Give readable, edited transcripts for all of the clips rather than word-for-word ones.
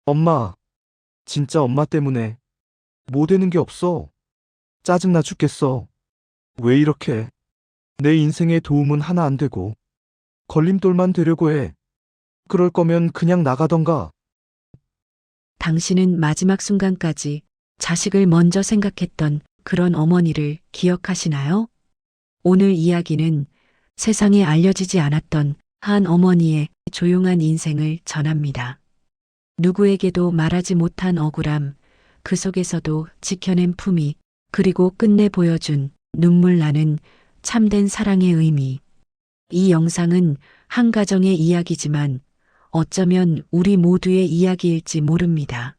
엄마, 진짜 엄마 때문에 뭐 되는 게 없어. 짜증나 죽겠어. 왜 이렇게? 내 인생에 도움은 하나 안 되고 걸림돌만 되려고 해. 그럴 거면 그냥 나가던가. 당신은 마지막 순간까지 자식을 먼저 생각했던 그런 어머니를 기억하시나요? 오늘 이야기는 세상에 알려지지 않았던 한 어머니의 조용한 인생을 전합니다. 누구에게도 말하지 못한 억울함, 그 속에서도 지켜낸 품위, 그리고 끝내 보여준 눈물 나는 참된 사랑의 의미. 이 영상은 한 가정의 이야기지만 어쩌면 우리 모두의 이야기일지 모릅니다.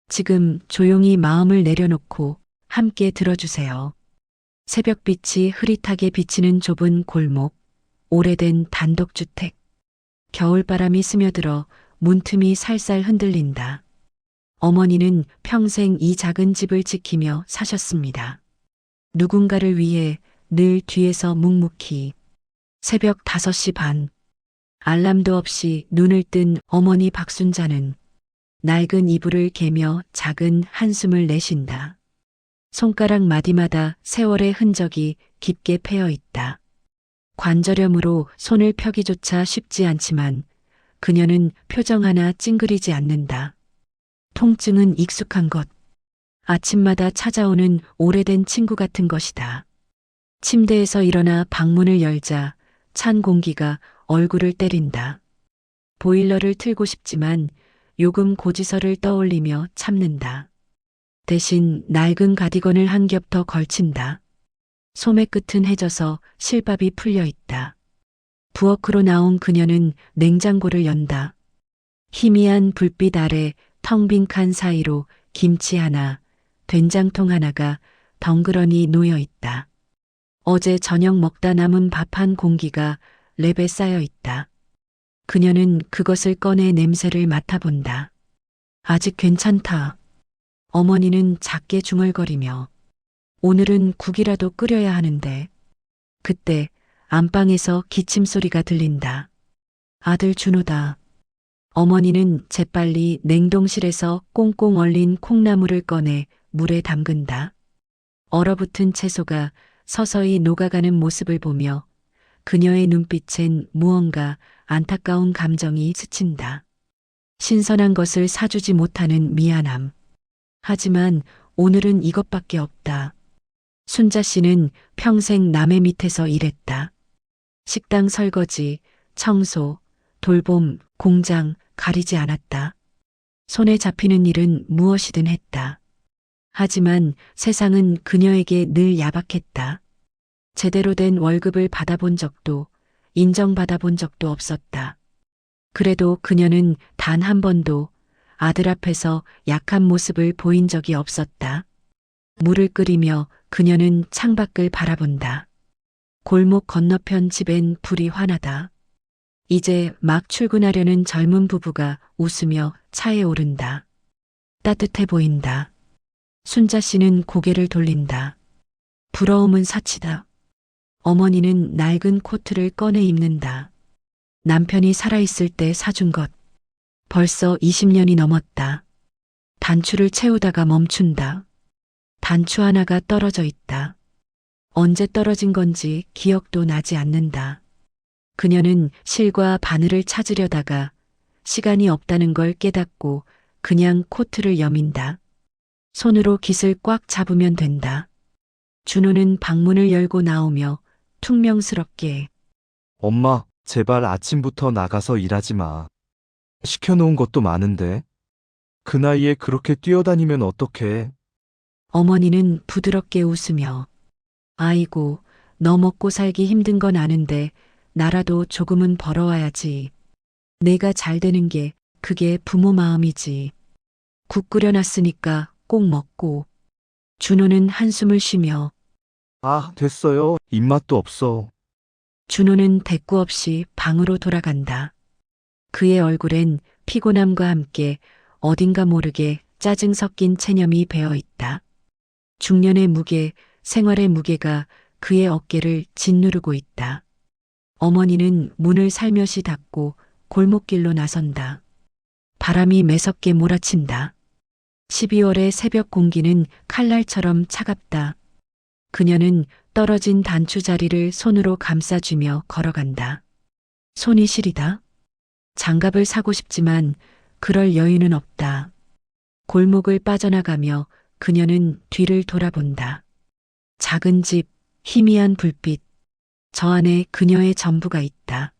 지금 조용히 마음을 내려놓고 함께 들어주세요. 새벽빛이 흐릿하게 비치는 좁은 골목, 오래된 단독주택. 겨울바람이 스며들어 문틈이 살살 흔들린다. 어머니는 평생 이 작은 집을 지키며 사셨습니다. 누군가를 위해 늘 뒤에서 묵묵히. 새벽 5시 반. 알람도 없이 눈을 뜬 어머니 박순자는 낡은 이불을 개며 작은 한숨을 내쉰다. 손가락 마디마다 세월의 흔적이 깊게 패여 있다. 관절염으로 손을 펴기조차 쉽지 않지만 그녀는 표정 하나 찡그리지 않는다. 통증은 익숙한 것. 아침마다 찾아오는 오래된 친구 같은 것이다. 침대에서 일어나 방문을 열자 찬 공기가 얼굴을 때린다. 보일러를 틀고 싶지만 요금 고지서를 떠올리며 참는다. 대신 낡은 가디건을 한 겹 더 걸친다. 소매 끝은 해져서 실밥이 풀려 있다. 부엌으로 나온 그녀는 냉장고를 연다. 희미한 불빛 아래 텅 빈 칸 사이로 김치 하나, 된장통 하나가 덩그러니 놓여 있다. 어제 저녁 먹다 남은 밥 한 공기가 랩에 쌓여 있다. 그녀는 그것을 꺼내 냄새를 맡아본다. 아직 괜찮다. 어머니는 작게 중얼거리며 오늘은 국이라도 끓여야 하는데. 그때 안방에서 기침 소리가 들린다. 아들 준호다. 어머니는 재빨리 냉동실에서 꽁꽁 얼린 콩나물을 꺼내 물에 담근다. 얼어붙은 채소가 서서히 녹아가는 모습을 보며 그녀의 눈빛엔 무언가 안타까운 감정이 스친다. 신선한 것을 사주지 못하는 미안함. 하지만 오늘은 이것밖에 없다. 순자 씨는 평생 남의 밑에서 일했다. 식당 설거지, 청소, 돌봄, 공장 가리지 않았다. 손에 잡히는 일은 무엇이든 했다. 하지만 세상은 그녀에게 늘 야박했다. 제대로 된 월급을 받아본 적도 인정받아본 적도 없었다. 그래도 그녀는 단 한 번도 아들 앞에서 약한 모습을 보인 적이 없었다. 물을 끓이며 그녀는 창밖을 바라본다. 골목 건너편 집엔 불이 환하다. 이제 막 출근하려는 젊은 부부가 웃으며 차에 오른다. 따뜻해 보인다. 순자 씨는 고개를 돌린다. 부러움은 사치다. 어머니는 낡은 코트를 꺼내 입는다. 남편이 살아있을 때 사준 것. 벌써 20년이 넘었다. 단추를 채우다가 멈춘다. 단추 하나가 떨어져 있다. 언제 떨어진 건지 기억도 나지 않는다. 그녀는 실과 바늘을 찾으려다가 시간이 없다는 걸 깨닫고 그냥 코트를 여민다. 손으로 깃을 꽉 잡으면 된다. 준호는 방문을 열고 나오며 퉁명스럽게 엄마, 제발 아침부터 나가서 일하지 마. 시켜놓은 것도 많은데. 그 나이에 그렇게 뛰어다니면 어떡해. 어머니는 부드럽게 웃으며 아이고, 너 먹고 살기 힘든 건 아는데 나라도 조금은 벌어와야지. 내가 잘 되는 게 그게 부모 마음이지. 국 끓여놨으니까 꼭 먹고. 준호는 한숨을 쉬며 아, 됐어요. 입맛도 없어. 준호는 대꾸 없이 방으로 돌아간다. 그의 얼굴엔 피곤함과 함께 어딘가 모르게 짜증 섞인 체념이 배어 있다. 중년의 무게, 생활의 무게가 그의 어깨를 짓누르고 있다. 어머니는 문을 살며시 닫고 골목길로 나선다. 바람이 매섭게 몰아친다. 12월의 새벽 공기는 칼날처럼 차갑다. 그녀는 떨어진 단추 자리를 손으로 감싸주며 걸어간다. 손이 시리다. 장갑을 사고 싶지만 그럴 여유는 없다. 골목을 빠져나가며 그녀는 뒤를 돌아본다. 작은 집, 희미한 불빛. 저 안에 그녀의 전부가 있다.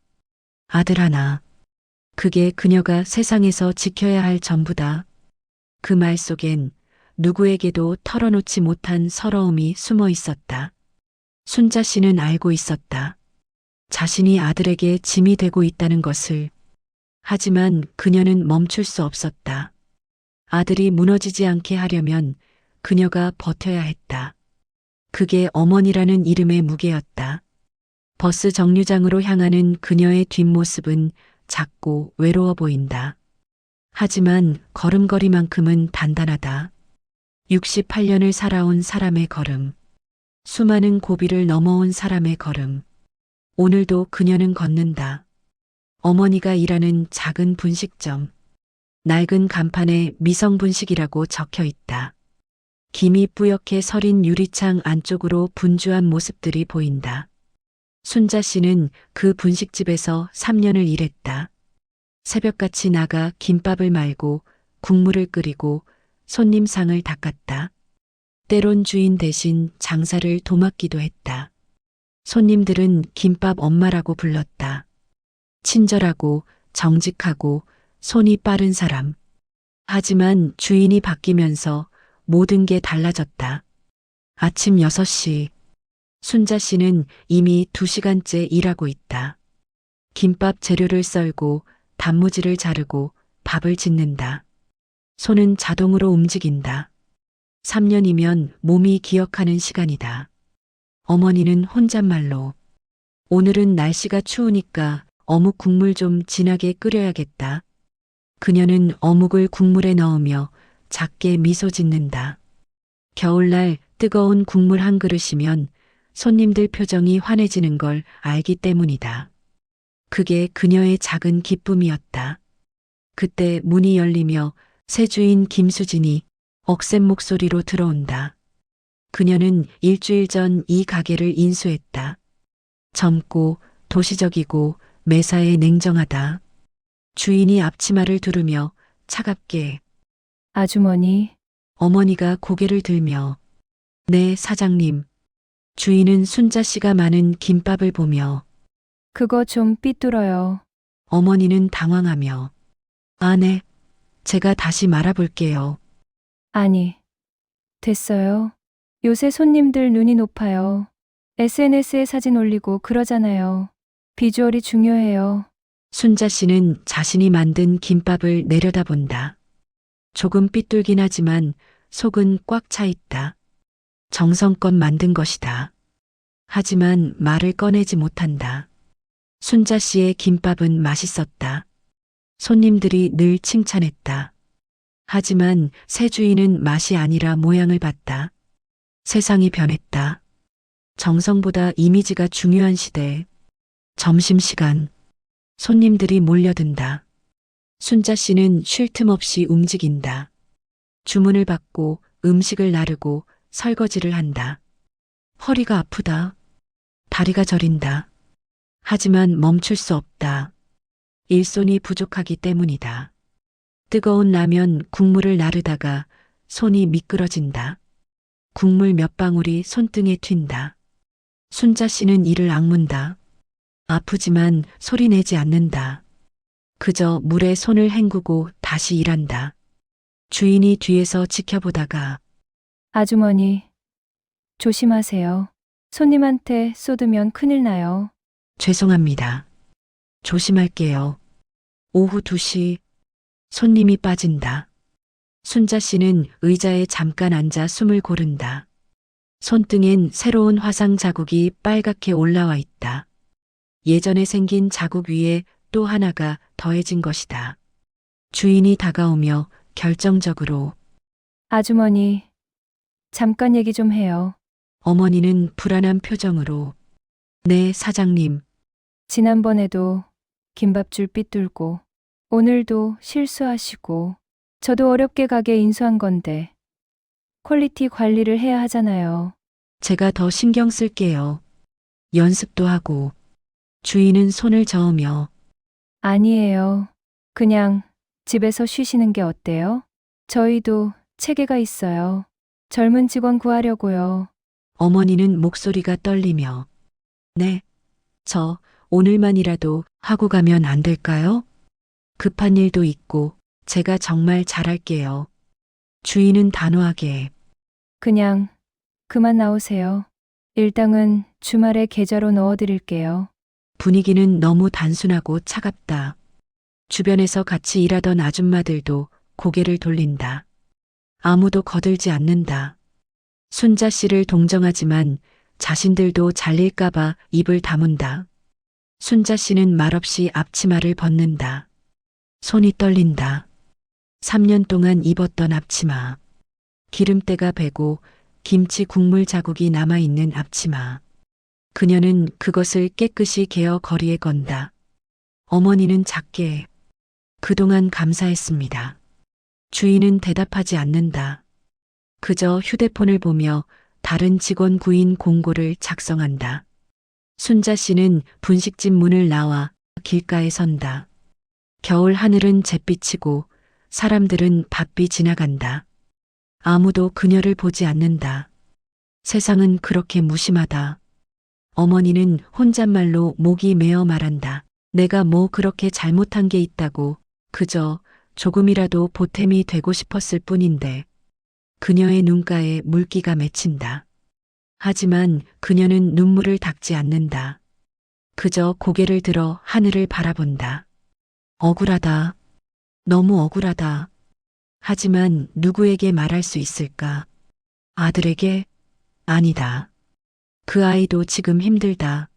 아들 하나. 그게 그녀가 세상에서 지켜야 할 전부다. 그 말 속엔 누구에게도 털어놓지 못한 서러움이 숨어 있었다. 순자 씨는 알고 있었다. 자신이 아들에게 짐이 되고 있다는 것을. 하지만 그녀는 멈출 수 없었다. 아들이 무너지지 않게 하려면 그녀가 버텨야 했다. 그게 어머니라는 이름의 무게였다. 버스 정류장으로 향하는 그녀의 뒷모습은 작고 외로워 보인다. 하지만 걸음걸이만큼은 단단하다. 68년을 살아온 사람의 걸음. 수많은 고비를 넘어온 사람의 걸음. 오늘도 그녀는 걷는다. 어머니가 일하는 작은 분식점. 낡은 간판에 미성분식이라고 적혀 있다. 김이 뿌옇게 서린 유리창 안쪽으로 분주한 모습들이 보인다. 순자 씨는 그 분식집에서 3년을 일했다. 새벽같이 나가 김밥을 말고 국물을 끓이고 손님 상을 닦았다. 때론 주인 대신 장사를 도맡기도 했다. 손님들은 김밥 엄마라고 불렀다. 친절하고 정직하고 손이 빠른 사람. 하지만 주인이 바뀌면서 모든 게 달라졌다. 아침 6시. 순자 씨는 이미 2시간째 일하고 있다. 김밥 재료를 썰고 단무지를 자르고 밥을 짓는다. 손은 자동으로 움직인다. 3년이면 몸이 기억하는 시간이다. 어머니는 혼잣말로 오늘은 날씨가 추우니까 어묵 국물 좀 진하게 끓여야겠다. 그녀는 어묵을 국물에 넣으며 작게 미소 짓는다. 겨울날 뜨거운 국물 한 그릇이면 손님들 표정이 환해지는 걸 알기 때문이다. 그게 그녀의 작은 기쁨이었다. 그때 문이 열리며 새 주인 김수진이 억센 목소리로 들어온다. 그녀는 일주일 전 이 가게를 인수했다. 젊고 도시적이고 매사에 냉정하다. 주인이 앞치마를 두르며 차갑게 아주머니, 어머니가 고개를 들며 네 사장님. 주인은 순자 씨가 많은 김밥을 보며 그거 좀 삐뚤어요. 어머니는 당황하며 아, 네. 제가 다시 말아볼게요. 아니, 됐어요. 요새 손님들 눈이 높아요. SNS에 사진 올리고 그러잖아요. 비주얼이 중요해요. 순자 씨는 자신이 만든 김밥을 내려다본다. 조금 삐뚤긴 하지만 속은 꽉 차 있다. 정성껏 만든 것이다. 하지만 말을 꺼내지 못한다. 순자 씨의 김밥은 맛있었다. 손님들이 늘 칭찬했다. 하지만 새 주인은 맛이 아니라 모양을 봤다. 세상이 변했다. 정성보다 이미지가 중요한 시대. 점심시간. 손님들이 몰려든다. 순자 씨는 쉴 틈 없이 움직인다. 주문을 받고 음식을 나르고 설거지를 한다. 허리가 아프다. 다리가 저린다. 하지만 멈출 수 없다. 일손이 부족하기 때문이다. 뜨거운 라면 국물을 나르다가 손이 미끄러진다. 국물 몇 방울이 손등에 튄다. 순자 씨는 이를 악문다. 아프지만 소리 내지 않는다. 그저 물에 손을 헹구고 다시 일한다. 주인이 뒤에서 지켜보다가 아주머니, 조심하세요. 손님한테 쏟으면 큰일 나요. 죄송합니다. 조심할게요. 오후 2시 손님이 빠진다. 순자 씨는 의자에 잠깐 앉아 숨을 고른다. 손등엔 새로운 화상 자국이 빨갛게 올라와 있다. 예전에 생긴 자국 위에 또 하나가 더해진 것이다. 주인이 다가오며 결정적으로 아주머니, 잠깐 얘기 좀 해요. 어머니는 불안한 표정으로 네 사장님. 지난번에도 김밥줄 삐뚤고 오늘도 실수하시고, 저도 어렵게 가게 인수한 건데, 퀄리티 관리를 해야 하잖아요. 제가 더 신경 쓸게요. 연습도 하고. 주인은 손을 저으며 아니에요. 그냥 집에서 쉬시는 게 어때요? 저희도 체계가 있어요. 젊은 직원 구하려고요. 어머니는 목소리가 떨리며 네, 저 오늘만이라도 하고 가면 안 될까요? 급한 일도 있고 제가 정말 잘할게요. 주인은 단호하게 그냥 그만 나오세요. 일당은 주말에 계좌로 넣어드릴게요. 분위기는 너무 단순하고 차갑다. 주변에서 같이 일하던 아줌마들도 고개를 돌린다. 아무도 거들지 않는다. 순자 씨를 동정하지만 자신들도 잘릴까봐 입을 다문다. 순자 씨는 말없이 앞치마를 벗는다. 손이 떨린다. 3년 동안 입었던 앞치마. 기름때가 배고 김치 국물 자국이 남아있는 앞치마. 그녀는 그것을 깨끗이 개어 거리에 건다. 어머니는 작게 그동안 감사했습니다. 주인은 대답하지 않는다. 그저 휴대폰을 보며 다른 직원 구인 공고를 작성한다. 순자 씨는 분식집 문을 나와 길가에 선다. 겨울 하늘은 잿빛이고 사람들은 바삐 지나간다. 아무도 그녀를 보지 않는다. 세상은 그렇게 무심하다. 어머니는 혼잣말로 목이 메어 말한다. 내가 뭐 그렇게 잘못한 게 있다고 그저 조금이라도 보탬이 되고 싶었을 뿐인데. 그녀의 눈가에 물기가 맺힌다. 하지만 그녀는 눈물을 닦지 않는다. 그저 고개를 들어 하늘을 바라본다. 억울하다. 너무 억울하다. 하지만 누구에게 말할 수 있을까? 아들에게? 아니다. 그 아이도 지금 힘들다.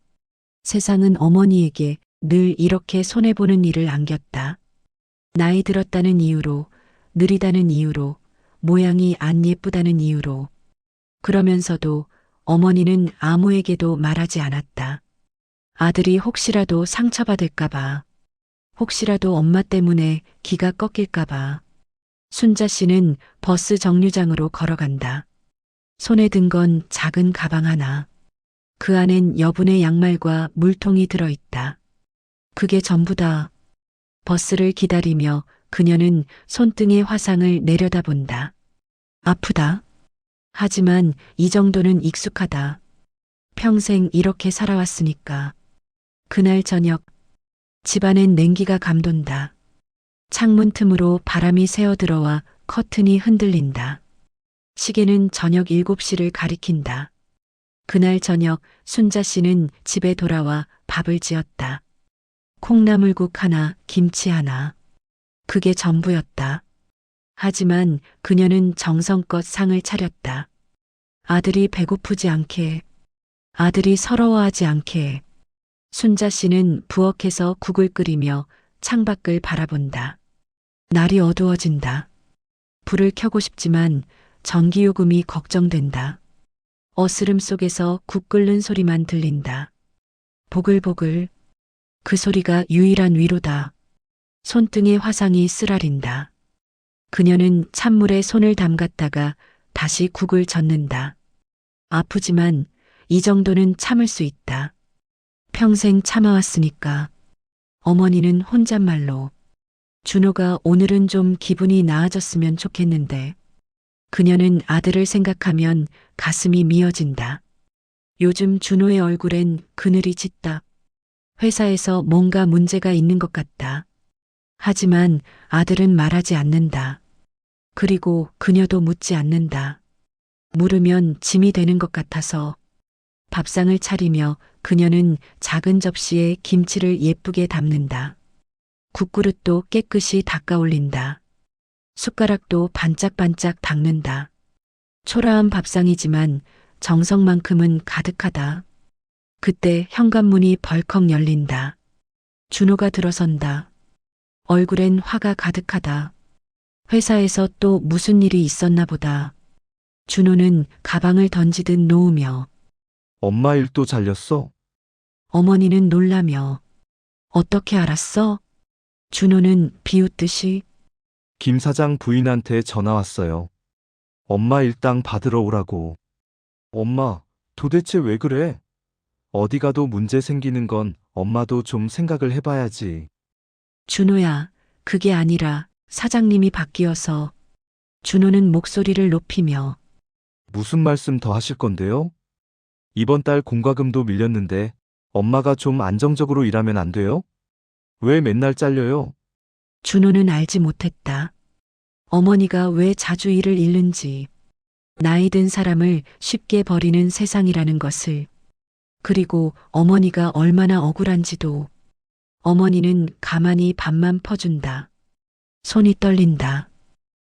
세상은 어머니에게 늘 이렇게 손해보는 일을 안겼다. 나이 들었다는 이유로, 느리다는 이유로, 모양이 안 예쁘다는 이유로. 그러면서도 어머니는 아무에게도 말하지 않았다. 아들이 혹시라도 상처받을까봐, 혹시라도 엄마 때문에 기가 꺾일까봐. 순자 씨는 버스 정류장으로 걸어간다. 손에 든 건 작은 가방 하나. 그 안엔 여분의 양말과 물통이 들어있다. 그게 전부다. 버스를 기다리며 그녀는 손등의 화상을 내려다본다. 아프다. 하지만 이 정도는 익숙하다. 평생 이렇게 살아왔으니까. 그날 저녁 집안엔 냉기가 감돈다. 창문 틈으로 바람이 새어들어와 커튼이 흔들린다. 시계는 저녁 7시를 가리킨다. 그날 저녁 순자 씨는 집에 돌아와 밥을 지었다. 콩나물국 하나, 김치 하나. 그게 전부였다. 하지만 그녀는 정성껏 상을 차렸다. 아들이 배고프지 않게, 아들이 서러워하지 않게. 순자 씨는 부엌에서 국을 끓이며 창밖을 바라본다. 날이 어두워진다. 불을 켜고 싶지만 전기요금이 걱정된다. 어스름 속에서 국 끓는 소리만 들린다. 보글보글. 그 소리가 유일한 위로다. 손등의 화상이 쓰라린다. 그녀는 찬물에 손을 담갔다가 다시 국을 젓는다. 아프지만 이 정도는 참을 수 있다. 평생 참아왔으니까. 어머니는 혼잣말로 준호가 오늘은 좀 기분이 나아졌으면 좋겠는데. 그녀는 아들을 생각하면 가슴이 미어진다. 요즘 준호의 얼굴엔 그늘이 짙다. 회사에서 뭔가 문제가 있는 것 같다. 하지만 아들은 말하지 않는다. 그리고 그녀도 묻지 않는다. 물으면 짐이 되는 것 같아서. 밥상을 차리며 그녀는 작은 접시에 김치를 예쁘게 담는다. 국그릇도 깨끗이 닦아 올린다. 숟가락도 반짝반짝 닦는다. 초라한 밥상이지만 정성만큼은 가득하다. 그때 현관문이 벌컥 열린다. 준호가 들어선다. 얼굴엔 화가 가득하다. 회사에서 또 무슨 일이 있었나 보다. 준호는 가방을 던지듯 놓으며 엄마 일도 잘렸어? 어머니는 놀라며 어떻게 알았어? 준호는 비웃듯이 김 사장 부인한테 전화 왔어요. 엄마 일당 받으러 오라고. 엄마, 도대체 왜 그래? 어디 가도 문제 생기는 건 엄마도 좀 생각을 해봐야지. 준호야, 그게 아니라 사장님이 바뀌어서 준호는 목소리를 높이며 무슨 말씀 더 하실 건데요? 이번 달 공과금도 밀렸는데 엄마가 좀 안정적으로 일하면 안 돼요? 왜 맨날 잘려요? 준호는 알지 못했다. 어머니가 왜 자주 일을 잃는지, 나이 든 사람을 쉽게 버리는 세상이라는 것을, 그리고 어머니가 얼마나 억울한지도. 어머니는 가만히 밥만 퍼준다. 손이 떨린다.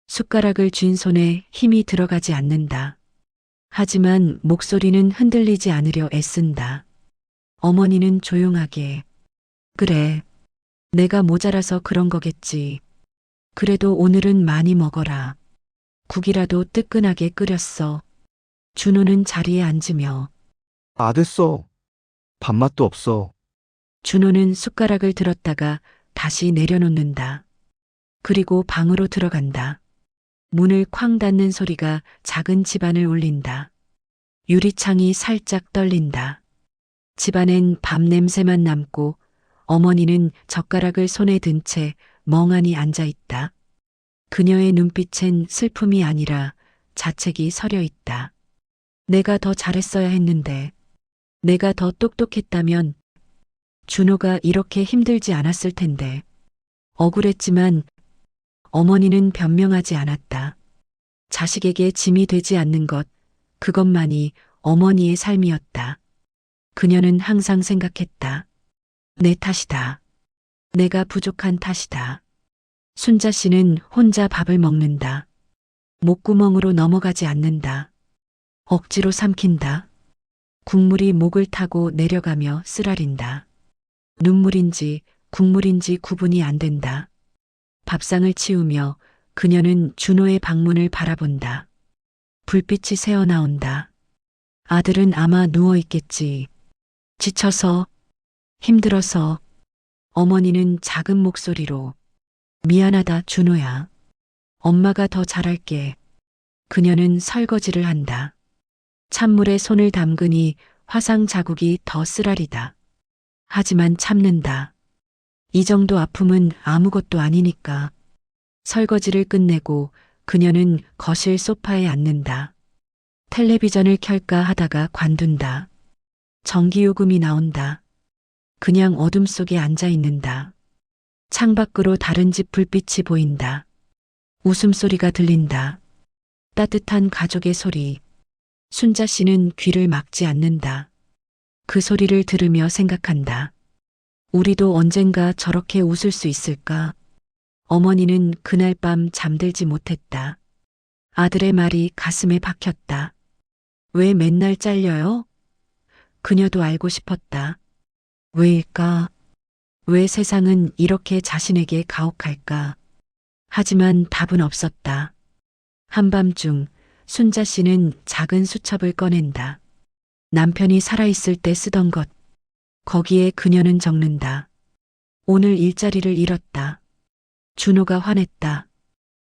숟가락을 쥔 손에 힘이 들어가지 않는다. 하지만 목소리는 흔들리지 않으려 애쓴다. 어머니는 조용하게, 그래, 내가 모자라서 그런 거겠지. 그래도 오늘은 많이 먹어라. 국이라도 뜨끈하게 끓였어. 준호는 자리에 앉으며 됐어. 밥맛도 없어. 준호는 숟가락을 들었다가 다시 내려놓는다. 그리고 방으로 들어간다. 문을 쾅 닫는 소리가 작은 집안을 울린다. 유리창이 살짝 떨린다. 집안엔 밥 냄새만 남고 어머니는 젓가락을 손에 든 채 멍하니 앉아 있다. 그녀의 눈빛엔 슬픔이 아니라 자책이 서려 있다. 내가 더 잘했어야 했는데, 내가 더 똑똑했다면 준호가 이렇게 힘들지 않았을 텐데. 억울했지만 어머니는 변명하지 않았다. 자식에게 짐이 되지 않는 것, 그것만이 어머니의 삶이었다. 그녀는 항상 생각했다. 내 탓이다. 내가 부족한 탓이다. 순자 씨는 혼자 밥을 먹는다. 목구멍으로 넘어가지 않는다. 억지로 삼킨다. 국물이 목을 타고 내려가며 쓰라린다. 눈물인지 국물인지 구분이 안 된다. 밥상을 치우며 그녀는 준호의 방문을 바라본다. 불빛이 새어나온다. 아들은 아마 누워있겠지. 지쳐서, 힘들어서. 어머니는 작은 목소리로 미안하다 준호야. 엄마가 더 잘할게. 그녀는 설거지를 한다. 찬물에 손을 담그니 화상 자국이 더 쓰라리다. 하지만 참는다. 이 정도 아픔은 아무것도 아니니까. 설거지를 끝내고 그녀는 거실 소파에 앉는다. 텔레비전을 켤까 하다가 관둔다. 전기요금이 나온다. 그냥 어둠 속에 앉아 있는다. 창밖으로 다른 집 불빛이 보인다. 웃음소리가 들린다. 따뜻한 가족의 소리. 순자 씨는 귀를 막지 않는다. 그 소리를 들으며 생각한다. 우리도 언젠가 저렇게 웃을 수 있을까? 어머니는 그날 밤 잠들지 못했다. 아들의 말이 가슴에 박혔다. 왜 맨날 잘려요? 그녀도 알고 싶었다. 왜일까? 왜 세상은 이렇게 자신에게 가혹할까? 하지만 답은 없었다. 한밤중 순자 씨는 작은 수첩을 꺼낸다. 남편이 살아있을 때 쓰던 것. 거기에 그녀는 적는다. 오늘 일자리를 잃었다. 준호가 화냈다.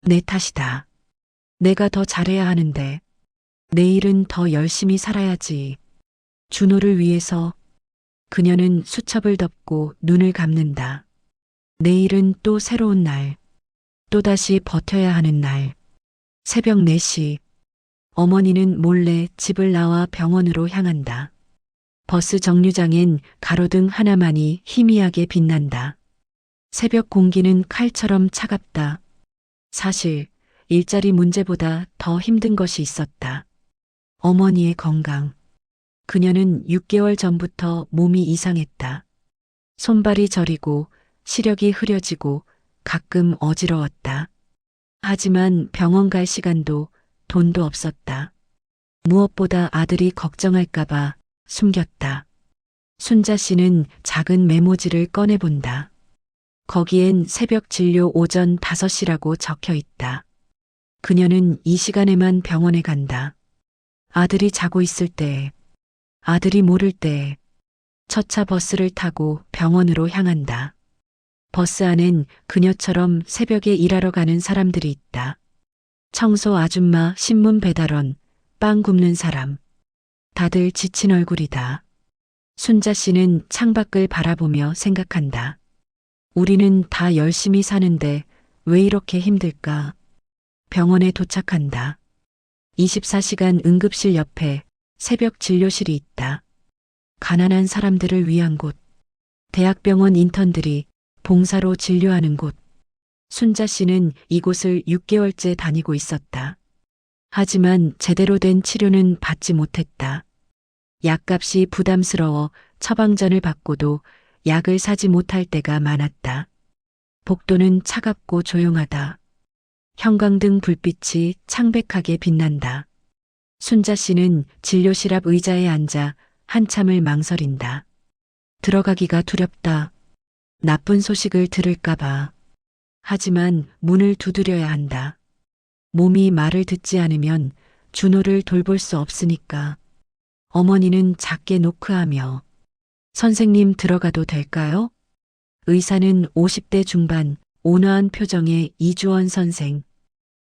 내 탓이다. 내가 더 잘해야 하는데. 내일은 더 열심히 살아야지. 준호를 위해서. 그녀는 수첩을 덮고 눈을 감는다. 내일은 또 새로운 날. 또다시 버텨야 하는 날. 새벽 4시. 어머니는 몰래 집을 나와 병원으로 향한다. 버스 정류장엔 가로등 하나만이 희미하게 빛난다. 새벽 공기는 칼처럼 차갑다. 사실 일자리 문제보다 더 힘든 것이 있었다. 어머니의 건강. 그녀는 6개월 전부터 몸이 이상했다. 손발이 저리고 시력이 흐려지고 가끔 어지러웠다. 하지만 병원 갈 시간도 돈도 없었다. 무엇보다 아들이 걱정할까봐 숨겼다. 순자 씨는 작은 메모지를 꺼내본다. 거기엔 새벽 진료 오전 5시라고 적혀 있다. 그녀는 이 시간에만 병원에 간다. 아들이 자고 있을 때, 아들이 모를 때, 첫차 버스를 타고 병원으로 향한다. 버스 안엔 그녀처럼 새벽에 일하러 가는 사람들이 있다. 청소 아줌마, 신문 배달원, 빵 굽는 사람. 다들 지친 얼굴이다. 순자 씨는 창밖을 바라보며 생각한다. 우리는 다 열심히 사는데 왜 이렇게 힘들까? 병원에 도착한다. 24시간 응급실 옆에 새벽 진료실이 있다. 가난한 사람들을 위한 곳. 대학병원 인턴들이 봉사로 진료하는 곳. 순자 씨는 이곳을 6개월째 다니고 있었다. 하지만 제대로 된 치료는 받지 못했다. 약값이 부담스러워 처방전을 받고도 약을 사지 못할 때가 많았다. 복도는 차갑고 조용하다. 형광등 불빛이 창백하게 빛난다. 순자 씨는 진료실 앞 의자에 앉아 한참을 망설인다. 들어가기가 두렵다. 나쁜 소식을 들을까봐. 하지만 문을 두드려야 한다. 몸이 말을 듣지 않으면 준호를 돌볼 수 없으니까. 어머니는 작게 노크하며 선생님 들어가도 될까요? 의사는 50대 중반 온화한 표정의 이주원 선생.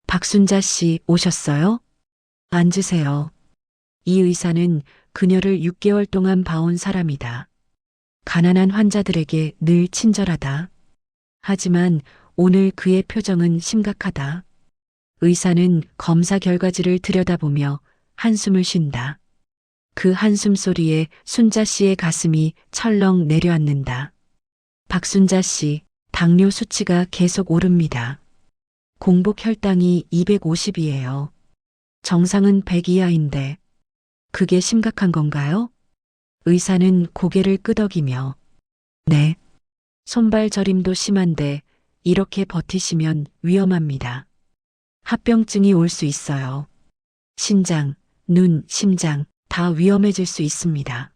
박순자 씨 오셨어요? 앉으세요. 이 의사는 그녀를 6개월 동안 봐온 사람이다. 가난한 환자들에게 늘 친절하다. 하지만 오늘 그의 표정은 심각하다. 의사는 검사 결과지를 들여다보며 한숨을 쉰다. 그 한숨 소리에 순자 씨의 가슴이 철렁 내려앉는다. 박순자 씨, 당뇨 수치가 계속 오릅니다. 공복 혈당이 250이에요. 정상은 100 이하인데 그게 심각한 건가요? 의사는 고개를 끄덕이며 네. 손발 저림도 심한데 이렇게 버티시면 위험합니다. 합병증이 올 수 있어요. 신장, 눈, 심장 다 위험해질 수 있습니다.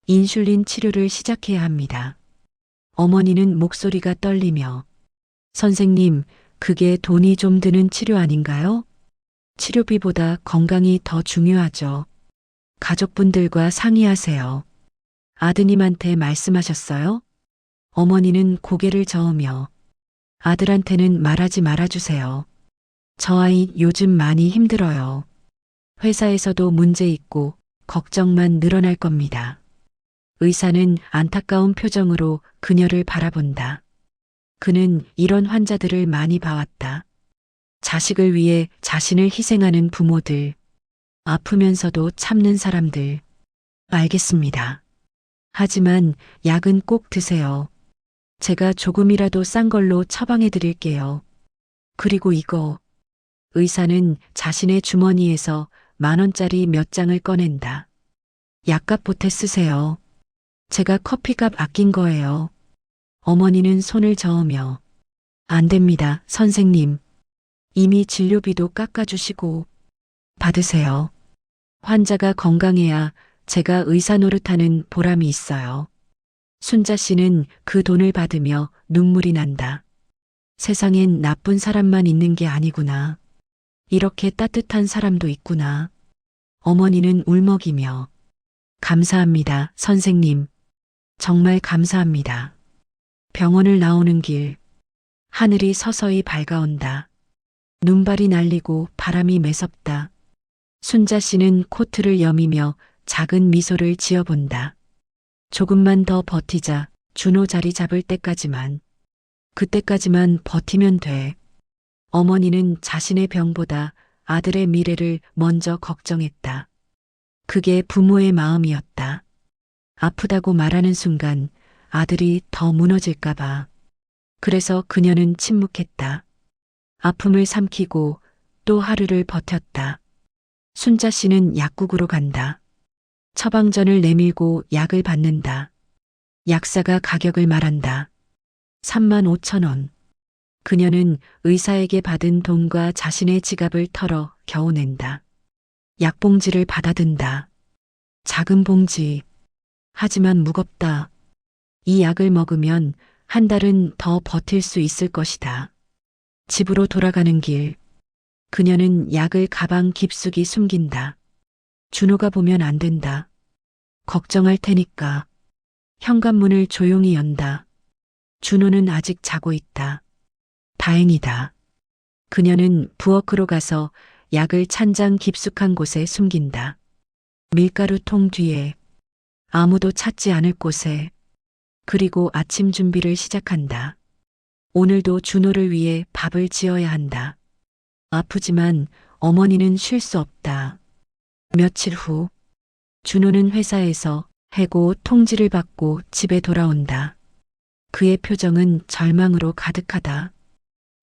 인슐린 치료를 시작해야 합니다. 어머니는 목소리가 떨리며 선생님, 그게 돈이 좀 드는 치료 아닌가요? 치료비보다 건강이 더 중요하죠. 가족분들과 상의하세요. 아드님한테 말씀하셨어요? 어머니는 고개를 저으며 아들한테는 말하지 말아주세요. 저 아이 요즘 많이 힘들어요. 회사에서도 문제 있고 걱정만 늘어날 겁니다. 의사는 안타까운 표정으로 그녀를 바라본다. 그는 이런 환자들을 많이 봐왔다. 자식을 위해 자신을 희생하는 부모들, 아프면서도 참는 사람들. 알겠습니다. 하지만 약은 꼭 드세요. 제가 조금이라도 싼 걸로 처방해 드릴게요. 그리고 이거. 의사는 자신의 주머니에서 10,000원짜리 몇 장을 꺼낸다. 약값 보태 쓰세요. 제가 커피값 아낀 거예요. 어머니는 손을 저으며 안 됩니다, 선생님. 이미 진료비도 깎아주시고 받으세요. 환자가 건강해야 제가 의사 노릇하는 보람이 있어요. 순자 씨는 그 돈을 받으며 눈물이 난다. 세상엔 나쁜 사람만 있는 게 아니구나. 이렇게 따뜻한 사람도 있구나. 어머니는 울먹이며 감사합니다, 선생님. 정말 감사합니다. 병원을 나오는 길, 하늘이 서서히 밝아온다. 눈발이 날리고 바람이 매섭다. 순자 씨는 코트를 여미며 작은 미소를 지어본다. 조금만 더 버티자. 준호 자리 잡을 때까지만. 그때까지만 버티면 돼. 어머니는 자신의 병보다 아들의 미래를 먼저 걱정했다. 그게 부모의 마음이었다. 아프다고 말하는 순간 아들이 더 무너질까봐. 그래서 그녀는 침묵했다. 아픔을 삼키고 또 하루를 버텼다. 순자 씨는 약국으로 간다. 처방전을 내밀고 약을 받는다. 약사가 가격을 말한다. 35,000원. 그녀는 의사에게 받은 돈과 자신의 지갑을 털어 겨우 낸다. 약봉지를 받아든다. 작은 봉지. 하지만 무겁다. 이 약을 먹으면 한 달은 더 버틸 수 있을 것이다. 집으로 돌아가는 길. 그녀는 약을 가방 깊숙이 숨긴다. 준호가 보면 안 된다. 걱정할 테니까. 현관문을 조용히 연다. 준호는 아직 자고 있다. 다행이다. 그녀는 부엌으로 가서 약을 찬장 깊숙한 곳에 숨긴다. 밀가루 통 뒤에, 아무도 찾지 않을 곳에, 그리고 아침 준비를 시작한다. 오늘도 준호를 위해 밥을 지어야 한다. 아프지만 어머니는 쉴 수 없다. 며칠 후, 준호는 회사에서 해고 통지를 받고 집에 돌아온다. 그의 표정은 절망으로 가득하다.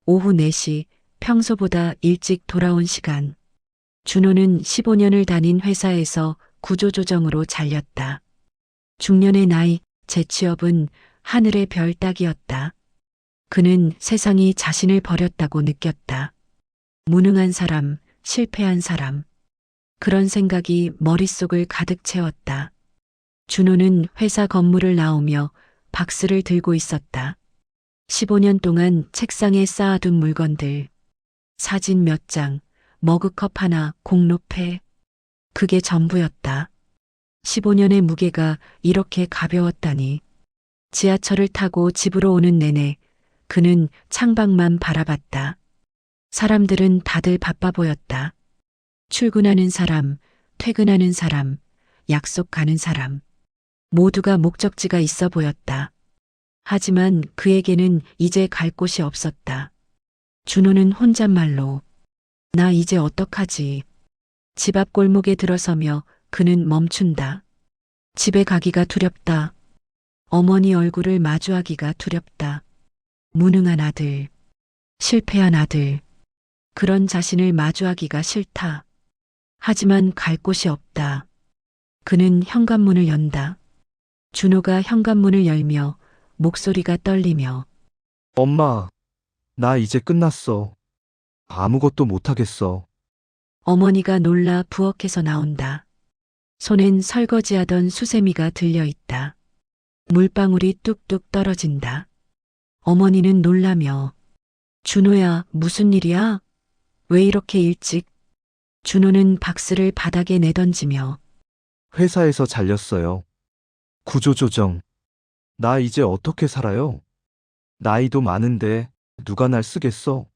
오후 4시, 평소보다 일찍 돌아온 시간. 준호는 15년을 다닌 회사에서 구조조정으로 잘렸다. 중년의 나이, 재취업은 하늘의 별 따기였다. 그는 세상이 자신을 버렸다고 느꼈다. 무능한 사람, 실패한 사람. 그런 생각이 머릿속을 가득 채웠다. 준호는 회사 건물을 나오며 박스를 들고 있었다. 15년 동안 책상에 쌓아둔 물건들. 사진 몇 장, 머그컵 하나, 공로패. 그게 전부였다. 15년의 무게가 이렇게 가벼웠다니. 지하철을 타고 집으로 오는 내내 그는 창밖만 바라봤다. 사람들은 다들 바빠 보였다. 출근하는 사람, 퇴근하는 사람, 약속 가는 사람. 모두가 목적지가 있어 보였다. 하지만 그에게는 이제 갈 곳이 없었다. 준호는 혼잣말로 나 이제 어떡하지? 집 앞 골목에 들어서며 그는 멈춘다. 집에 가기가 두렵다. 어머니 얼굴을 마주하기가 두렵다. 무능한 아들, 실패한 아들, 그런 자신을 마주하기가 싫다. 하지만 갈 곳이 없다. 그는 현관문을 연다. 준호가 현관문을 열며 목소리가 떨리며 엄마, 나 이제 끝났어. 아무것도 못하겠어. 어머니가 놀라 부엌에서 나온다. 손엔 설거지하던 수세미가 들려있다. 물방울이 뚝뚝 떨어진다. 어머니는 놀라며 준호야, 무슨 일이야? 왜 이렇게 일찍? 준호는 박스를 바닥에 내던지며 회사에서 잘렸어요. 구조조정. 나 이제 어떻게 살아요? 나이도 많은데 누가 날 쓰겠어?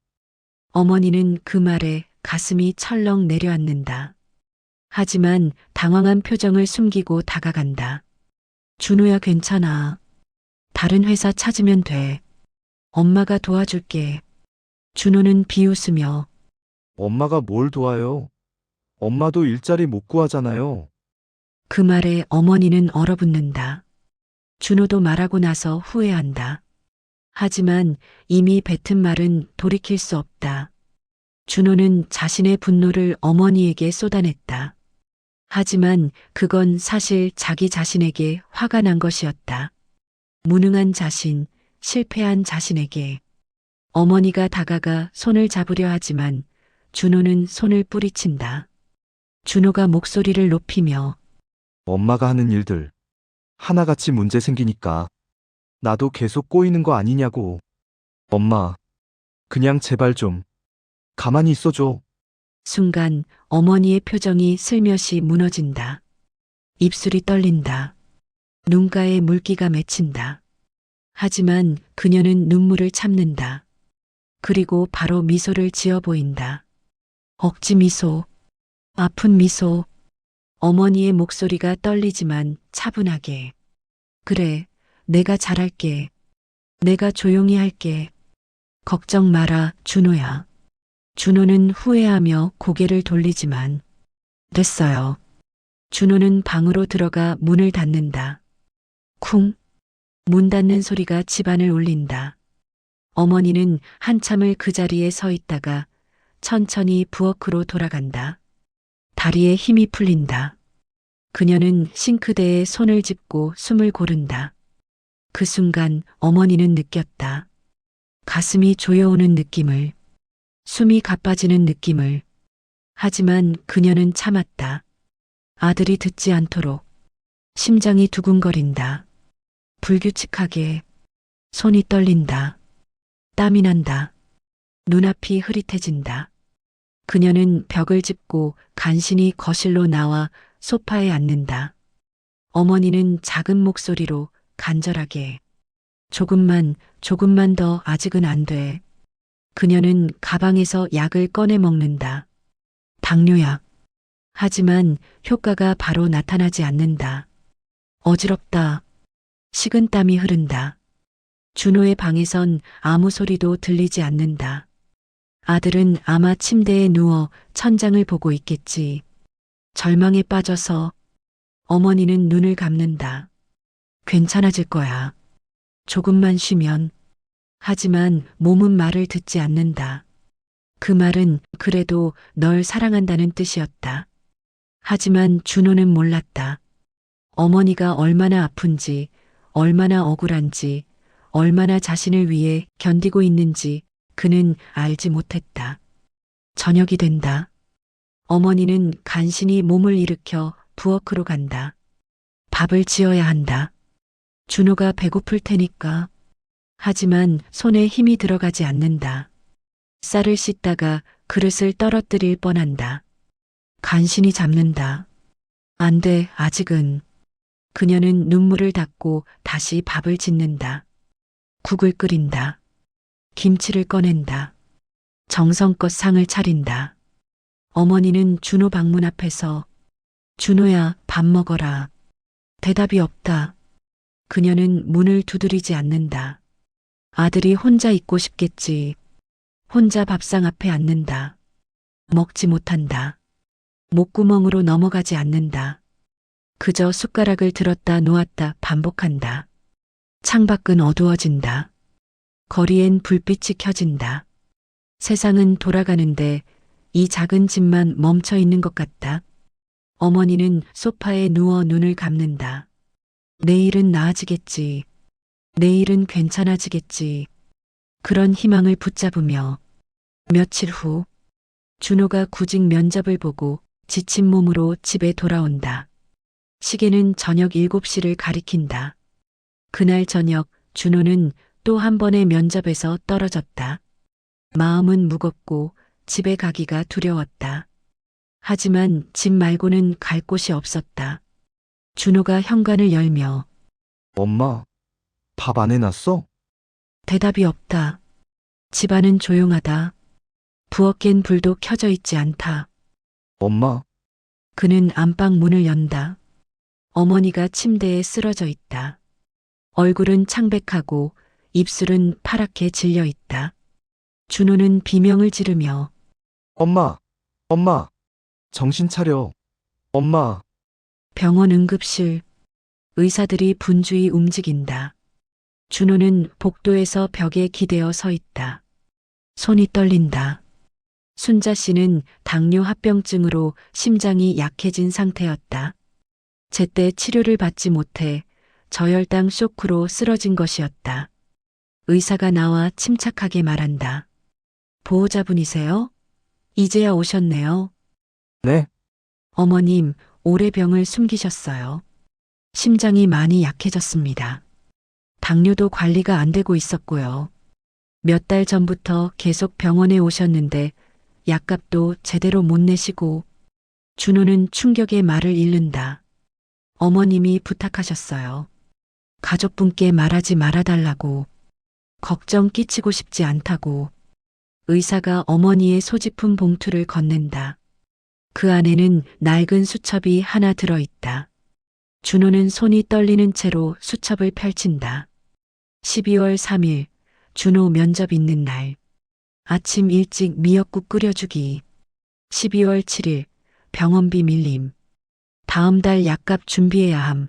어머니는 그 말에 가슴이 철렁 내려앉는다. 하지만 당황한 표정을 숨기고 다가간다. 준호야, 괜찮아. 다른 회사 찾으면 돼. 엄마가 도와줄게. 준호는 비웃으며 엄마가 뭘 도와요? 엄마도 일자리 못 구하잖아요. 그 말에 어머니는 얼어붙는다. 준호도 말하고 나서 후회한다. 하지만 이미 뱉은 말은 돌이킬 수 없다. 준호는 자신의 분노를 어머니에게 쏟아냈다. 하지만 그건 사실 자기 자신에게 화가 난 것이었다. 무능한 자신, 실패한 자신에게. 어머니가 다가가 손을 잡으려 하지만 준호는 손을 뿌리친다. 준호가 목소리를 높이며 엄마가 하는 일들. 하나같이 문제 생기니까 나도 계속 꼬이는 거 아니냐고. 엄마, 그냥 제발 좀 가만히 있어줘. 순간 어머니의 표정이 슬며시 무너진다. 입술이 떨린다. 눈가에 물기가 맺힌다. 하지만 그녀는 눈물을 참는다. 그리고 바로 미소를 지어 보인다. 억지 미소, 아픈 미소. 어머니의 목소리가 떨리지만 차분하게. 그래, 내가 잘할게. 내가 조용히 할게. 걱정 마라, 준호야. 준호는 후회하며 고개를 돌리지만 됐어요. 준호는 방으로 들어가 문을 닫는다. 쿵. 문 닫는 소리가 집안을 울린다. 어머니는 한참을 그 자리에 서 있다가 천천히 부엌으로 돌아간다. 다리에 힘이 풀린다. 그녀는 싱크대에 손을 짚고 숨을 고른다. 그 순간 어머니는 느꼈다. 가슴이 조여오는 느낌을, 숨이 가빠지는 느낌을. 하지만 그녀는 참았다. 아들이 듣지 않도록. 심장이 두근거린다. 불규칙하게. 손이 떨린다. 땀이 난다. 눈앞이 흐릿해진다. 그녀는 벽을 짚고 간신히 거실로 나와 소파에 앉는다. 어머니는 작은 목소리로 간절하게 조금만 더 아직은 안 돼. 그녀는 가방에서 약을 꺼내 먹는다. 당뇨약. 하지만 효과가 바로 나타나지 않는다. 어지럽다. 식은땀이 흐른다. 준호의 방에선 아무 소리도 들리지 않는다. 아들은 아마 침대에 누워 천장을 보고 있겠지. 절망에 빠져서 어머니는 눈을 감는다. 괜찮아질 거야. 조금만 쉬면. 하지만 몸은 말을 듣지 않는다. 그 말은 그래도 널 사랑한다는 뜻이었다. 하지만 준호는 몰랐다. 어머니가 얼마나 아픈지, 얼마나 억울한지, 얼마나 자신을 위해 견디고 있는지 그는 알지 못했다. 저녁이 된다. 어머니는 간신히 몸을 일으켜 부엌으로 간다. 밥을 지어야 한다. 준호가 배고플 테니까. 하지만 손에 힘이 들어가지 않는다. 쌀을 씻다가 그릇을 떨어뜨릴 뻔한다. 간신히 잡는다. 안 돼, 아직은. 그녀는 눈물을 닦고 다시 밥을 짓는다. 국을 끓인다. 김치를 꺼낸다. 정성껏 상을 차린다. 어머니는 준호 방문 앞에서 준호야, 밥 먹어라. 대답이 없다. 그녀는 문을 두드리지 않는다. 아들이 혼자 있고 싶겠지. 혼자 밥상 앞에 앉는다. 먹지 못한다. 목구멍으로 넘어가지 않는다. 그저 숟가락을 들었다 놓았다 반복한다. 창밖은 어두워진다. 거리엔 불빛이 켜진다. 세상은 돌아가는데 이 작은 집만 멈춰 있는 것 같다. 어머니는 소파에 누워 눈을 감는다. 내일은 나아지겠지. 내일은 괜찮아지겠지. 그런 희망을 붙잡으며 며칠 후 준호가 구직 면접을 보고 지친 몸으로 집에 돌아온다. 시계는 저녁 7시를 가리킨다. 그날 저녁 준호는 또 한 번의 면접에서 떨어졌다. 마음은 무겁고 집에 가기가 두려웠다. 하지만 집 말고는 갈 곳이 없었다. 준호가 현관을 열며 엄마, 밥 안 해놨어? 대답이 없다. 집안은 조용하다. 부엌엔 불도 켜져 있지 않다. 엄마, 그는 안방 문을 연다. 어머니가 침대에 쓰러져 있다. 얼굴은 창백하고 입술은 파랗게 질려 있다. 준호는 비명을 지르며 엄마, 엄마, 정신 차려. 엄마, 병원 응급실. 의사들이 분주히 움직인다. 준호는 복도에서 벽에 기대어 서 있다. 손이 떨린다. 순자 씨는 당뇨 합병증으로 심장이 약해진 상태였다. 제때 치료를 받지 못해 저혈당 쇼크로 쓰러진 것이었다. 의사가 나와 침착하게 말한다. 보호자분이세요? 이제야 오셨네요. 네, 어머님, 오래 병을 숨기셨어요. 심장이 많이 약해졌습니다. 당뇨도 관리가 안 되고 있었고요. 몇 달 전부터 계속 병원에 오셨는데 약값도 제대로 못 내시고. 준호는 충격에 말을 잃는다. 어머님이 부탁하셨어요. 가족분께 말하지 말아달라고. 걱정 끼치고 싶지 않다고. 의사가 어머니의 소지품 봉투를 건넨다. 그 안에는 낡은 수첩이 하나 들어있다. 준호는 손이 떨리는 채로 수첩을 펼친다. 12월 3일, 준호 면접 있는 날. 아침 일찍 미역국 끓여주기. 12월 7일, 병원비 밀림. 다음 달 약값 준비해야 함.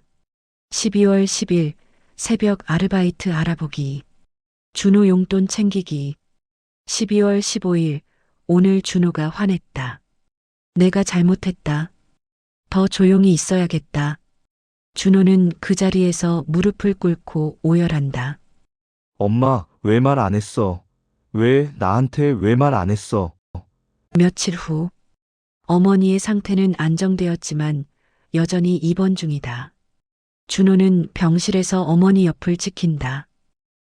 12월 10일, 새벽 아르바이트 알아보기. 준호 용돈 챙기기. 12월 15일, 오늘 준호가 화냈다. 내가 잘못했다. 더 조용히 있어야겠다. 준호는 그 자리에서 무릎을 꿇고 오열한다. 엄마, 왜 말 안 했어? 나한테 왜 말 안 했어? 며칠 후, 어머니의 상태는 안정되었지만 여전히 입원 중이다. 준호는 병실에서 어머니 옆을 지킨다.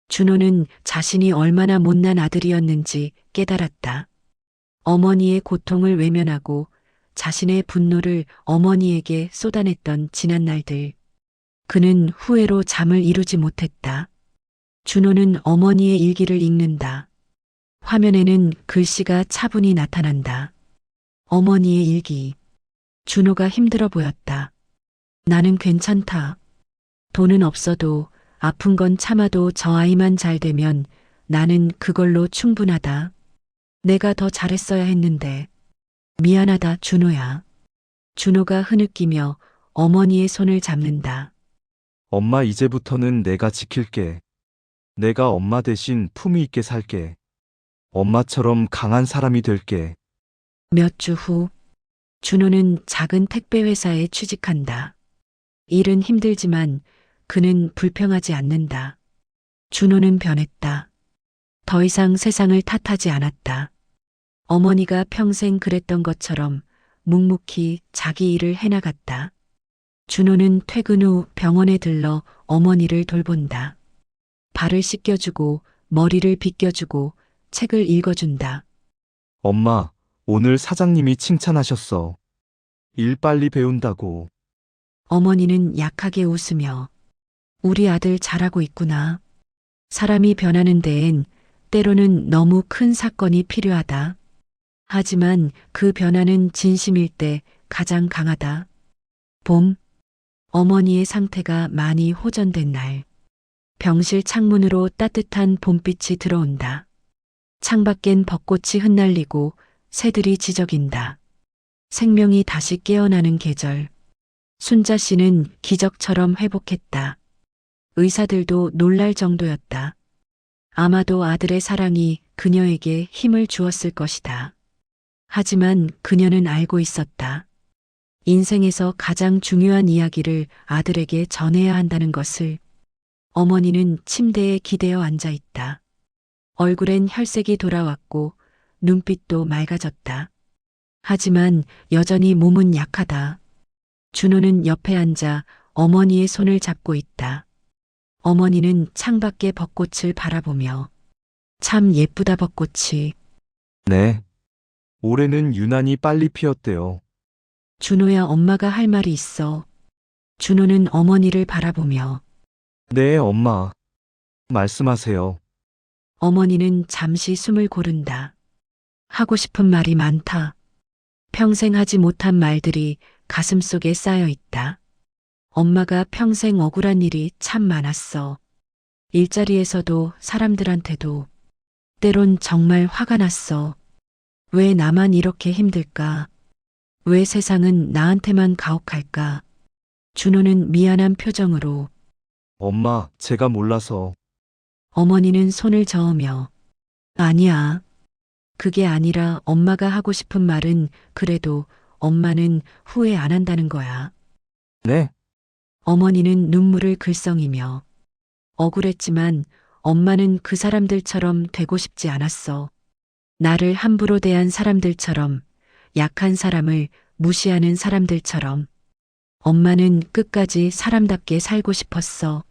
준호는 자신이 얼마나 못난 아들이었는지 깨달았다. 어머니의 고통을 외면하고 자신의 분노를 어머니에게 쏟아냈던 지난 날들. 그는 후회로 잠을 이루지 못했다. 준호는 어머니의 일기를 읽는다. 화면에는 글씨가 차분히 나타난다. 어머니의 일기. 준호가 힘들어 보였다. 나는 괜찮다. 돈은 없어도 아픈 건 참아도 저 아이만 잘 되면 나는 그걸로 충분하다. 내가 더 잘했어야 했는데. 미안하다, 준호야. 준호가 흐느끼며 어머니의 손을 잡는다. 엄마 이제부터는 내가 지킬게. 내가 엄마 대신 품위 있게 살게. 엄마처럼 강한 사람이 될게. 몇 주 후, 준호는 작은 택배 회사에 취직한다. 일은 힘들지만 그는 불평하지 않는다. 준호는 변했다. 더 이상 세상을 탓하지 않았다. 어머니가 평생 그랬던 것처럼 묵묵히 자기 일을 해나갔다. 준호는 퇴근 후 병원에 들러 어머니를 돌본다. 발을 씻겨주고 머리를 빗겨주고 책을 읽어준다. 엄마, 오늘 사장님이 칭찬하셨어. 일 빨리 배운다고. 어머니는 약하게 웃으며 우리 아들 잘하고 있구나. 사람이 변하는 데엔 때로는 너무 큰 사건이 필요하다. 하지만 그 변화는 진심일 때 가장 강하다. 봄, 어머니의 상태가 많이 호전된 날. 병실 창문으로 따뜻한 봄빛이 들어온다. 창밖엔 벚꽃이 흩날리고 새들이 지저긴다. 생명이 다시 깨어나는 계절. 순자 씨는 기적처럼 회복했다. 의사들도 놀랄 정도였다. 아마도 아들의 사랑이 그녀에게 힘을 주었을 것이다. 하지만 그녀는 알고 있었다. 인생에서 가장 중요한 이야기를 아들에게 전해야 한다는 것을. 어머니는 침대에 기대어 앉아 있다. 얼굴엔 혈색이 돌아왔고 눈빛도 맑아졌다. 하지만 여전히 몸은 약하다. 준호는 옆에 앉아 어머니의 손을 잡고 있다. 어머니는 창밖의 벚꽃을 바라보며 참 예쁘다 벚꽃이. 네. 올해는 유난히 빨리 피었대요. 준호야, 엄마가 할 말이 있어. 준호는 어머니를 바라보며 네, 엄마. 말씀하세요. 어머니는 잠시 숨을 고른다. 하고 싶은 말이 많다. 평생 하지 못한 말들이 가슴속에 쌓여 있다. 엄마가 평생 억울한 일이 참 많았어. 일자리에서도 사람들한테도. 때론 정말 화가 났어. 왜 나만 이렇게 힘들까? 왜 세상은 나한테만 가혹할까? 준호는 미안한 표정으로. 엄마, 제가 몰라서. 어머니는 손을 저으며 아니야. 그게 아니라 엄마가 하고 싶은 말은 그래도 엄마는 후회 안 한다는 거야. 네? 어머니는 눈물을 글썽이며 억울했지만 엄마는 그 사람들처럼 되고 싶지 않았어. 나를 함부로 대한 사람들처럼, 약한 사람을 무시하는 사람들처럼. 엄마는 끝까지 사람답게 살고 싶었어.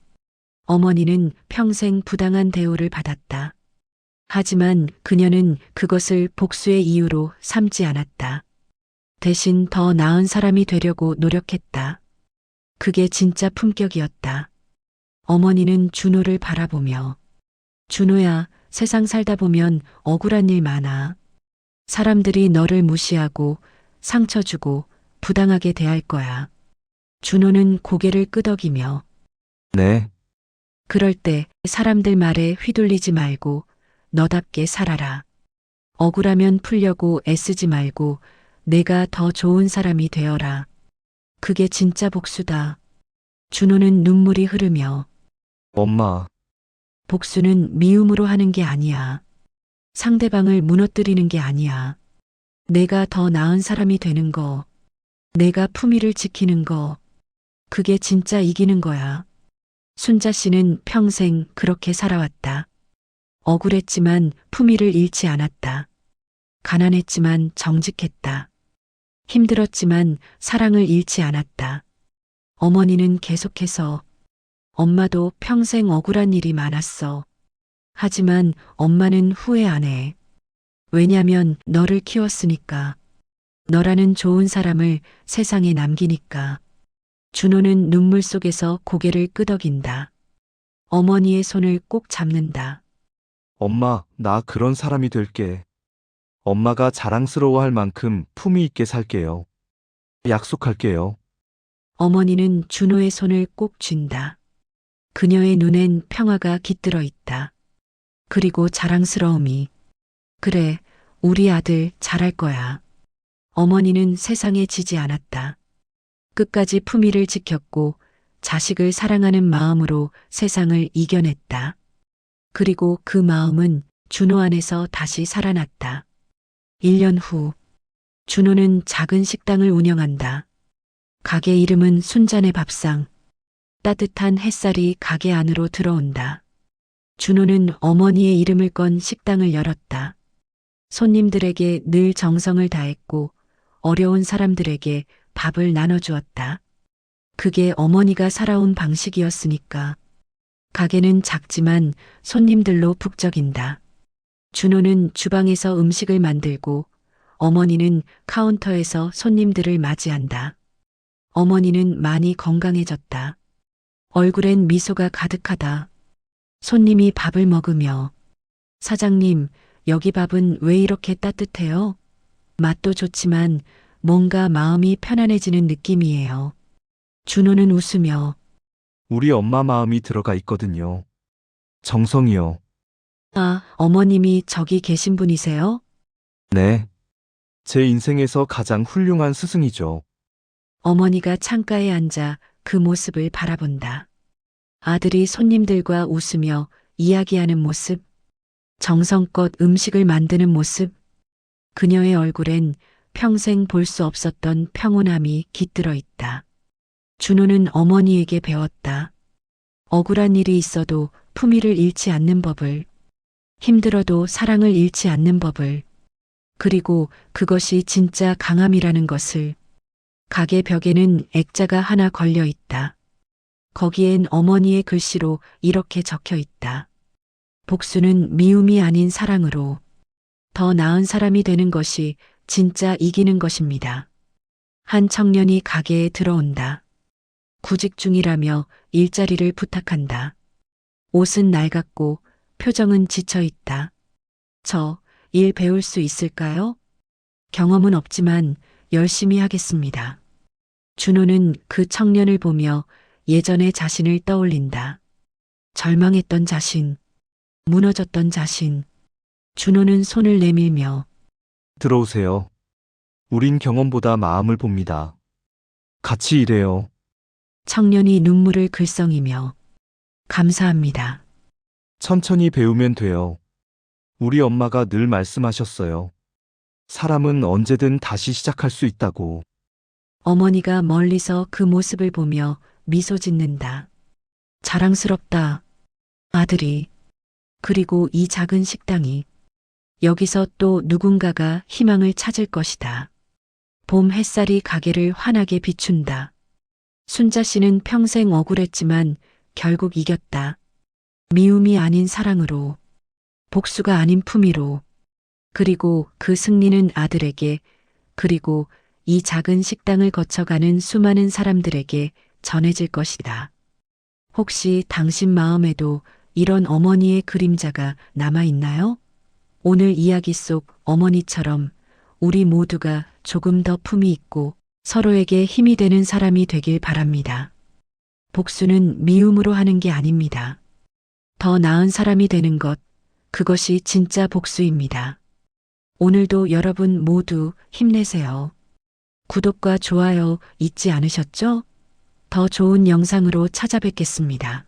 어머니는 평생 부당한 대우를 받았다. 하지만 그녀는 그것을 복수의 이유로 삼지 않았다. 대신 더 나은 사람이 되려고 노력했다. 그게 진짜 품격이었다. 어머니는 준호를 바라보며 준호야, 세상 살다 보면 억울한 일 많아. 사람들이 너를 무시하고 상처 주고 부당하게 대할 거야. 준호는 고개를 끄덕이며 네. 그럴 때 사람들 말에 휘둘리지 말고 너답게 살아라. 억울하면 풀려고 애쓰지 말고 내가 더 좋은 사람이 되어라. 그게 진짜 복수다. 준호는 눈물이 흐르며 엄마, 복수는 미움으로 하는 게 아니야. 상대방을 무너뜨리는 게 아니야. 내가 더 나은 사람이 되는 거, 내가 품위를 지키는 거, 그게 진짜 이기는 거야. 순자 씨는 평생 그렇게 살아왔다. 억울했지만 품위를 잃지 않았다. 가난했지만 정직했다. 힘들었지만 사랑을 잃지 않았다. 어머니는 계속해서 엄마도 평생 억울한 일이 많았어. 하지만 엄마는 후회 안 해. 왜냐면 너를 키웠으니까. 너라는 좋은 사람을 세상에 남기니까. 준호는 눈물 속에서 고개를 끄덕인다. 어머니의 손을 꼭 잡는다. 엄마, 나 그런 사람이 될게. 엄마가 자랑스러워할 만큼 품위 있게 살게요. 약속할게요. 어머니는 준호의 손을 꼭 쥔다. 그녀의 눈엔 평화가 깃들어 있다. 그리고 자랑스러움이. 그래, 우리 아들 잘할 거야. 어머니는 세상에 지지 않았다. 끝까지 품위를 지켰고 자식을 사랑하는 마음으로 세상을 이겨냈다. 그리고 그 마음은 준호 안에서 다시 살아났다. 1년 후, 준호는 작은 식당을 운영한다. 가게 이름은 순잔의 밥상. 따뜻한 햇살이 가게 안으로 들어온다. 준호는 어머니의 이름을 건 식당을 열었다. 손님들에게 늘 정성을 다했고 어려운 사람들에게 밥을 나눠주었다. 그게 어머니가 살아온 방식이었으니까. 가게는 작지만 손님들로 북적인다. 준호는 주방에서 음식을 만들고 어머니는 카운터에서 손님들을 맞이한다. 어머니는 많이 건강해졌다. 얼굴엔 미소가 가득하다. 손님이 밥을 먹으며 사장님, 여기 밥은 왜 이렇게 따뜻해요? 맛도 좋지만 뭔가 마음이 편안해지는 느낌이에요. 준호는 웃으며 우리 엄마 마음이 들어가 있거든요. 정성이요. 아, 어머님이 저기 계신 분이세요? 네. 제 인생에서 가장 훌륭한 스승이죠. 어머니가 창가에 앉아 그 모습을 바라본다. 아들이 손님들과 웃으며 이야기하는 모습, 정성껏 음식을 만드는 모습, 그녀의 얼굴엔 평생 볼 수 없었던 평온함이 깃들어 있다. 준호는 어머니에게 배웠다. 억울한 일이 있어도 품위를 잃지 않는 법을, 힘들어도 사랑을 잃지 않는 법을, 그리고 그것이 진짜 강함이라는 것을. 가게 벽에는 액자가 하나 걸려 있다. 거기엔 어머니의 글씨로 이렇게 적혀 있다. 복수는 미움이 아닌 사랑으로. 더 나은 사람이 되는 것이 진짜 이기는 것입니다. 한 청년이 가게에 들어온다. 구직 중이라며 일자리를 부탁한다. 옷은 낡았고 표정은 지쳐 있다. 저 일 배울 수 있을까요? 경험은 없지만 열심히 하겠습니다. 준호는 그 청년을 보며 예전의 자신을 떠올린다. 절망했던 자신, 무너졌던 자신. 준호는 손을 내밀며 들어오세요. 우린 경험보다 마음을 봅니다. 같이 일해요. 청년이 눈물을 글썽이며 감사합니다. 천천히 배우면 돼요. 우리 엄마가 늘 말씀하셨어요. 사람은 언제든 다시 시작할 수 있다고. 어머니가 멀리서 그 모습을 보며 미소 짓는다. 자랑스럽다. 아들이. 그리고 이 작은 식당이. 여기서 또 누군가가 희망을 찾을 것이다. 봄 햇살이 가게를 환하게 비춘다. 순자 씨는 평생 억울했지만 결국 이겼다. 미움이 아닌 사랑으로. 복수가 아닌 품위로. 그리고 그 승리는 아들에게, 그리고 이 작은 식당을 거쳐가는 수많은 사람들에게 전해질 것이다. 혹시 당신 마음에도 이런 어머니의 그림자가 남아 있나요? 오늘 이야기 속 어머니처럼 우리 모두가 조금 더 품위 있고 서로에게 힘이 되는 사람이 되길 바랍니다. 복수는 미움으로 하는 게 아닙니다. 더 나은 사람이 되는 것, 그것이 진짜 복수입니다. 오늘도 여러분 모두 힘내세요. 구독과 좋아요 잊지 않으셨죠? 더 좋은 영상으로 찾아뵙겠습니다.